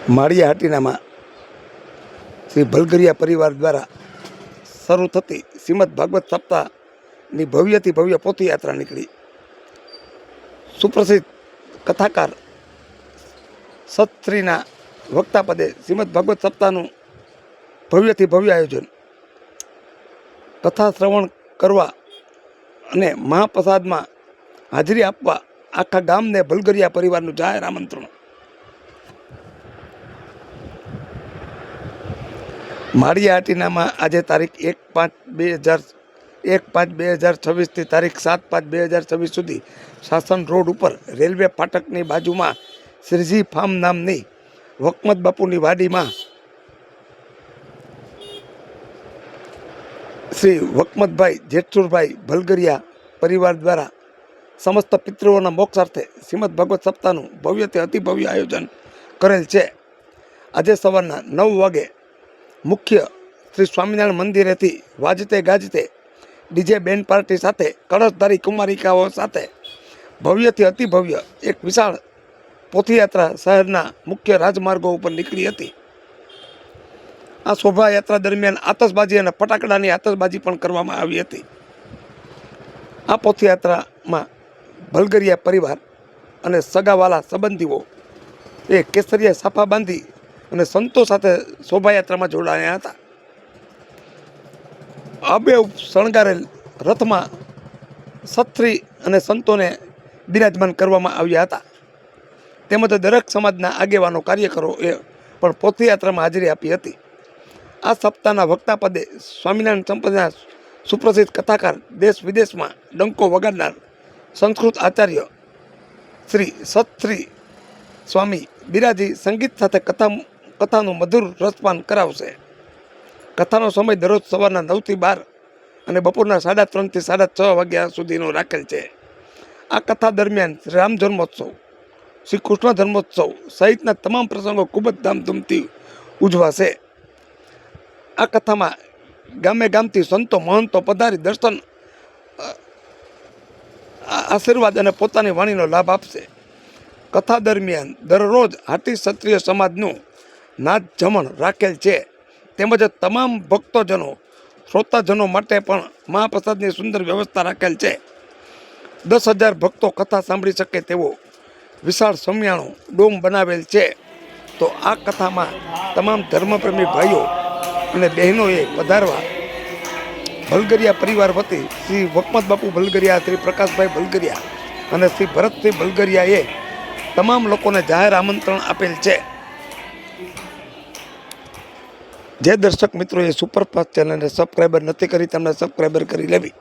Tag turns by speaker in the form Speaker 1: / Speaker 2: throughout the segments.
Speaker 1: માળિયા હાટીનામાં શ્રી ભલગરિયા પરિવાર દ્વારા શરૂ થતી શ્રીમદ ભાગવત સપ્તાહની ભવ્યથી ભવ્ય પોથયાત્રા નીકળી. સુપ્રસિદ્ધ કથાકાર સત્શ્રીના વક્તાપદે શ્રીમદ ભાગવત સપ્તાહનું ભવ્યથી ભવ્ય આયોજન. કથા શ્રવણ કરવા અને મહાપ્રસાદમાં હાજરી આપવા આખા ગામને ભલગરિયા પરિવારનું જાહેર આમંત્રણ. માળિયા હાટીનામાં આજે તારીખ 1/5/2026થી તારીખ 7/5/2026 સુધી શાસન રોડ ઉપર રેલવે ફાટકની બાજુમાં શ્રીજી ફાર્મ નામની વકમત બાપુની વાડીમાં શ્રી વકમતભાઈ જેઠસુરભાઈ ભલગરિયા પરિવાર દ્વારા સમસ્ત પિતૃઓના મોક્ષાર્થે શ્રીમદ ભાગવત સપ્તાહનું ભવ્યથી અતિભવ્ય આયોજન કરેલ છે. આજે સવારના 9 વાગે મુખ્ય શ્રી સ્વામિનારાયણ મંદિરેથી વાજતે ગાજતે ડીજે બેન્ડ પાર્ટી સાથે કળશધારી કુમારિકાઓ સાથે ભવ્યથી અતિભવ્ય એક વિશાળ પોથયાત્રા શહેરના મુખ્ય રાજમાર્ગો ઉપર નીકળી હતી. આ શોભાયાત્રા દરમિયાન આતશબાજી અને ફટાકડાની આતશબાજી પણ કરવામાં આવી હતી. આ પોથયાત્રામાં ભલગરિયા પરિવાર અને સગાવાલા સંબંધીઓ એ કેસરિયા સાફા બાંધી અને સંતો સાથે શોભાયાત્રામાં જોડાયા હતા. આબેહૂબ શણગારેલ રથમાં સત્રી અને સંતોને બિરાજમાન કરવામાં આવ્યા હતા. તેમજ દરેક સમાજના આગેવાનો કાર્યકરો એ પણ પોથયાત્રામાં હાજરી આપી હતી. આ સપ્તાહના વક્તા પદે સ્વામિનારાયણ સંપ્રદાયના સુપ્રસિદ્ધ કથાકાર, દેશ વિદેશમાં ડંકો વગાડનાર સંસ્કૃત આચાર્ય શ્રી સત્શ્રી સ્વામી બિરાજી સંગીત સાથે કથાનું મધુર રસપાન કરાવશે. કથાનો સમય દરરોજ સવારના 9 થી 12 અને બપોરના 3:30 થી 6:30 વાગ્યા સુધીનો રાખેલ છે. આ કથા દરમિયાન શ્રી રામ જન્મોત્સવ, શ્રી કૃષ્ણ જન્મોત્સવ સહિતના તમામ પ્રસંગો ખૂબ જ ધામધૂમથી ઉજવાશે. આ કથામાં ગામે ગામથી સંતો મહંતો પધારી દર્શન, આશીર્વાદ અને પોતાની વાણીનો લાભ આપશે. કથા દરમિયાન દરરોજ હાટી ક્ષત્રિય સમાજનું નાચ જમણ રાખેલ છે. તેમજ તમામ ભક્તોજનો, શ્રોતાજનો માટે પણ મહાપ્રસાદની સુંદર વ્યવસ્થા રાખેલ છે. 10,000 ભક્તો કથા સાંભળી શકે તેવો વિશાળ સમિયાણો ડોમ બનાવેલ છે. તો આ કથામાં તમામ ધર્મપ્રેમી ભાઈઓ અને બહેનોએ પધારવા ભલગરિયા પરિવાર વતી શ્રી વકમત બાપુ ભલગરિયા, શ્રી પ્રકાશભાઈ ભલગરિયા અને શ્રી ભરતસિંહ ભલગરિયાએ તમામ લોકોને જાહેર આમંત્રણ આપેલ છે. જે દર્શક મિત્રોએ સુપરફાસ્ટ ચેનલને સબસ્ક્રાઈબર નથી કરી, તમને સબસ્ક્રાઈબર કરી લેવી.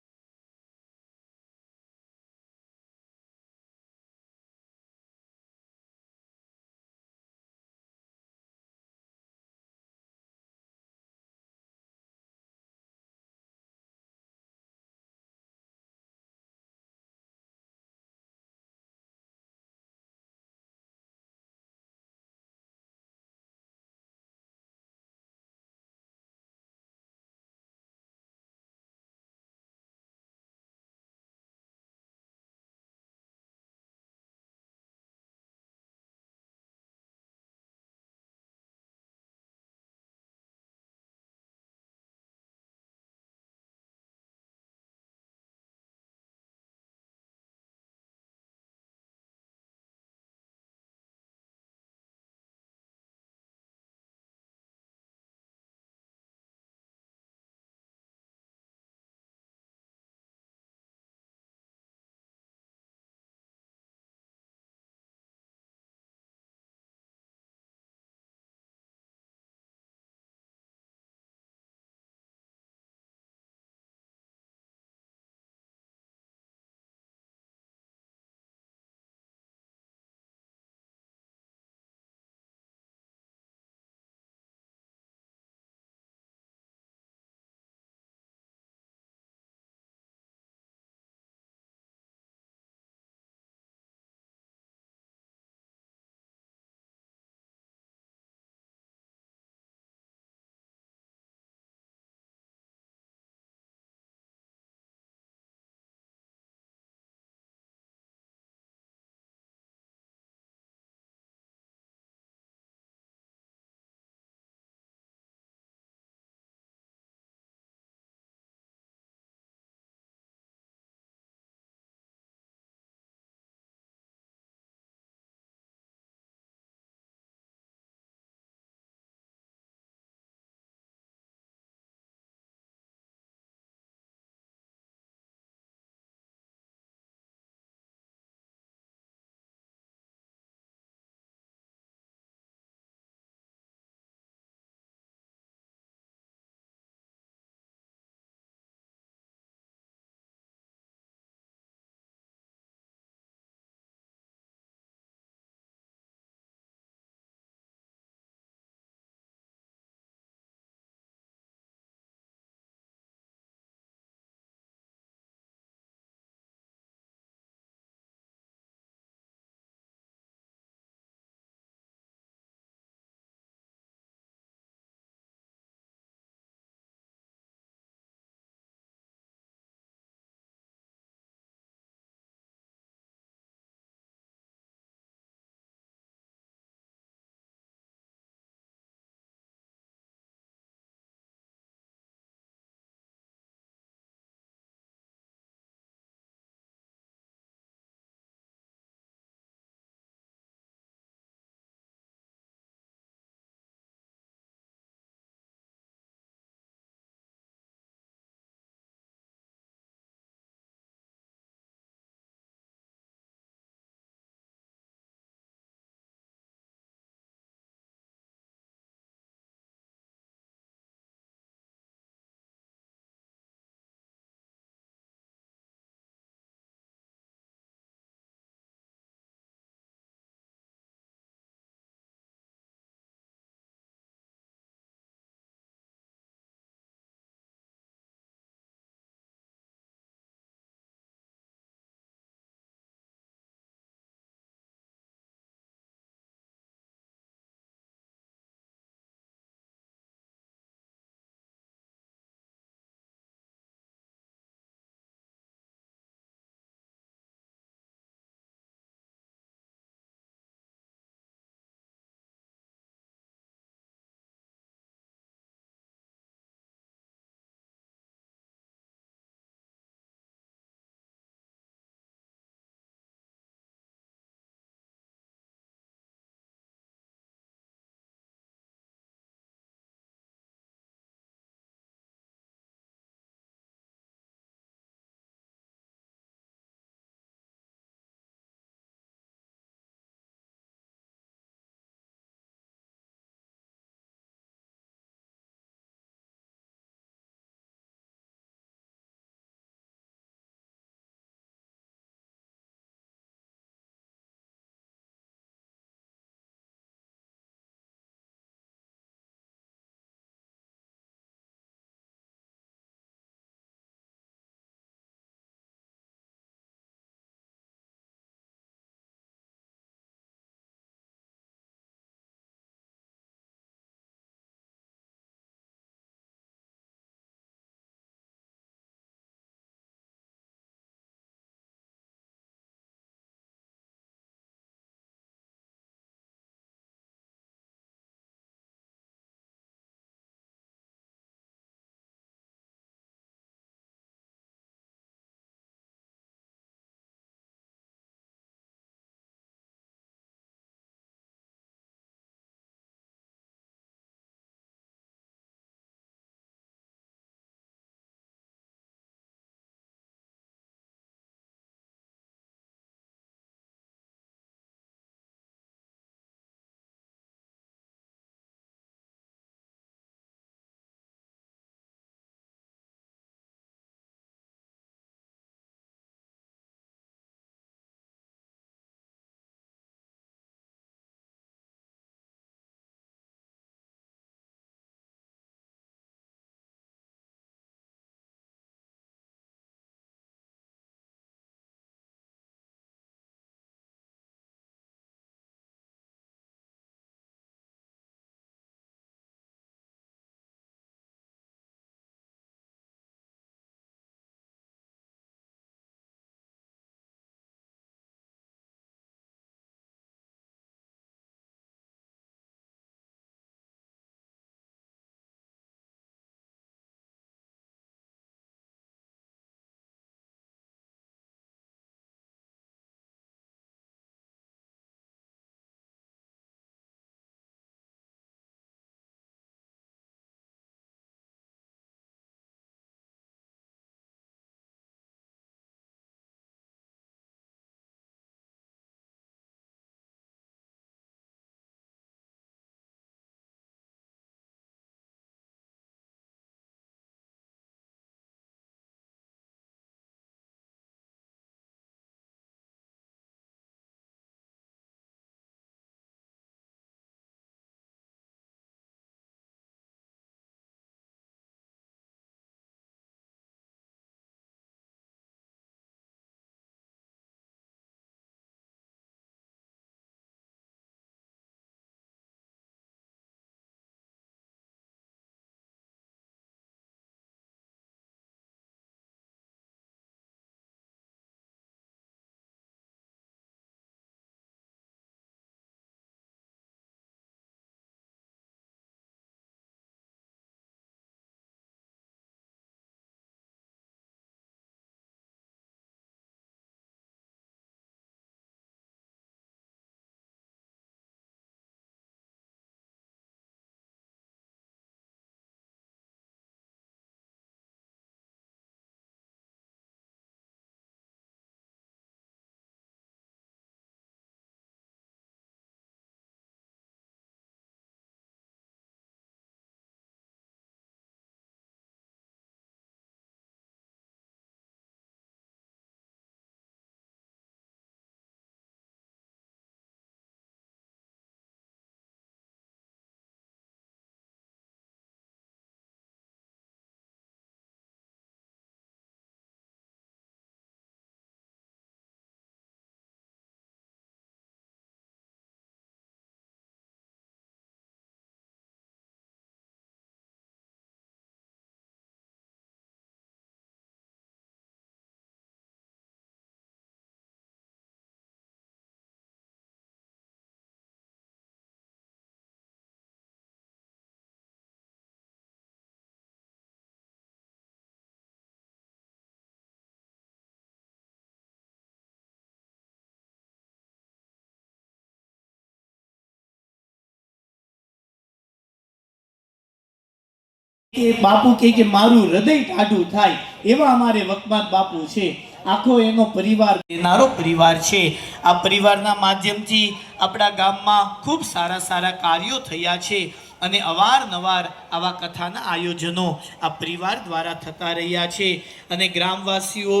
Speaker 2: એ બાપુ કે મારું હૃદય ટાઢું થાય એવા અમારે વકવાત બાપુ છે. આખો એનો પરિવાર નારો પરિવાર છે. આ પરિવારના માધ્યમથી આપણા ગામમાં ખૂબ સારા સારા કાર્યો થયા છે અને અવારનવાર આવા કથાના આયોજનો આ પરિવાર દ્વારા થતા રહ્યા છે અને ગ્રામવાસીઓ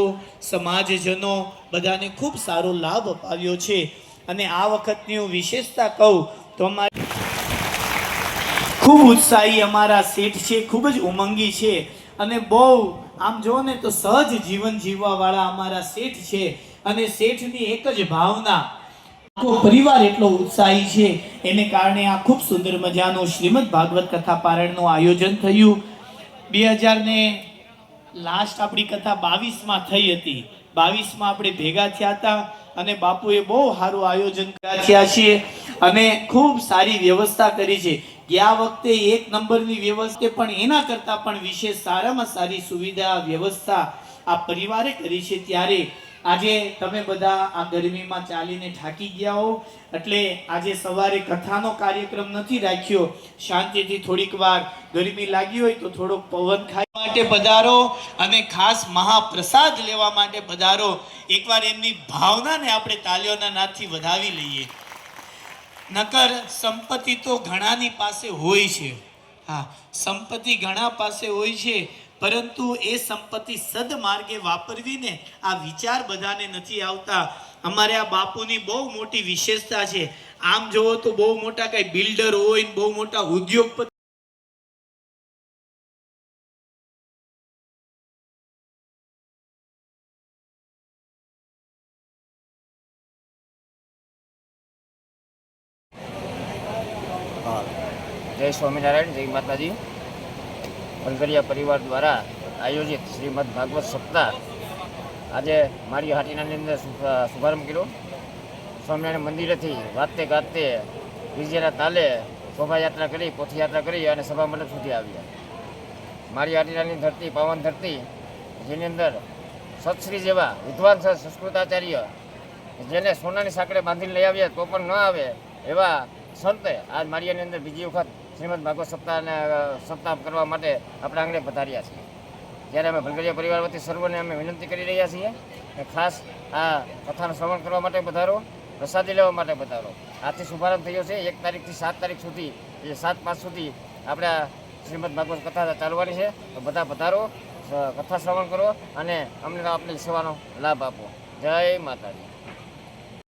Speaker 2: સમાજજનો બધાને ખૂબ સારો લાભ અપાવ્યો છે. અને આ વખતની હું વિશેષતા કહું તો અમારી ખૂબ ઉત્સાહી અમારા શેઠ છે, ખૂબ જ ઉમંગી છે અને બહુ આમ જો ને તો સહજ જીવન જીવવા વાળા અમારા શેઠ છે. અને શેઠની એક જ ભાવના, આખો પરિવાર એટલો ઉત્સાહી છે. એને કારણે આ ખૂબ સુંદર મજાનું શ્રીમદ ભાગવત કથા પારાયણનું આયોજન થયું. 2000 ને લાસ્ટ આપણી કથા 22માં થઈ હતી. 22માં આપણે ભેગા થયા હતા અને બાપુએ બહુ સારું આયોજન કર્યા છે અને ખૂબ સારી વ્યવસ્થા કરી છે. ગયા વખતે 1 નંબરની વ્યવસ્થા પણ એના કરતાં પણ વિશેષ સારામાં સારી સુવિધા વ્યવસ્થા આ પરિવારે કરી છે. ત્યારે આજે તમે બધા આ ગરમીમાં ચાલીને થાકી ગયા હો એટલે આજે સવારે કથાનો કાર્યક્રમ નથી રાખ્યો. શાંતિથી થોડીક વાર ગરમી લાગી હોય તો થોડોક પવન ખાવા માટે પધારો અને ખાસ મહાપ્રસાદ લેવા માટે પધારો. એકવાર એમની ભાવનાને આપણે તાલીઓના નાદથી વધાવી લઈએ. નકર સંપત્તિ તો ઘણાની પાસે હોય છે, હા સંપત્તિ ઘણા પાસે હોય છે, પરંતુ એ સંપત્તિ સદમાર્ગે વાપરવીને આ વિચાર બધાને નથી આવતા. અમારે આ બાપુની બહુ મોટી વિશેષતા છે. આમ જોવો તો બહુ મોટા કઈ બિલ્ડર હોય ને બહુ મોટા ઉદ્યોગપતિ
Speaker 3: જય સ્વામિનારાયણ, જય માતાજી. વલગરિયા પરિવાર દ્વારા આયોજિત શ્રીમદ ભાગવત સપ્તાહ આજે મારી હાટીનાની અંદર શુભારંભ કર્યો. સ્વામિનારાયણ મંદિરેથી વાતે ગાતે ડીજેના તાલે શોભાયાત્રા કરી, પોથયાત્રા કરી અને સભા મંડપ સુધી આવ્યા. મારી હાટીનાની ધરતી પાવન ધરતી, જેની અંદર સત્શ્રી જેવા વિદ્વાન સંસ્કૃતાચાર્ય જેને સોનાની સાંકળે બાંધીને લઈ આવ્યા તો પણ ન આવે એવા સંતે આજ માળિયાની અંદર બીજી વખત શ્રીમદ ભાગવત સપ્તાહ કરવા માટે આપણા આંગણે પધાર્યા છીએ. જ્યારે અમે વલગરિયા પરિવાર વતી સર્વને અમે વિનંતી કરી રહ્યા છીએ કે ખાસ આ કથાનું શ્રવણ કરવા માટે પધારો, પ્રસાદી લેવા માટે પધારો. આજથી શુભારંભ થયો છે. 1 તારીખથી 7 તારીખ સુધી, એ 7-5 સુધી આપણે આ શ્રીમદ ભાગવત કથા ચાલવાની છે. તો બધા પધારો, કથા શ્રવણ કરો અને અમને આપણી સેવાનો લાભ આપો. જય માતાજી.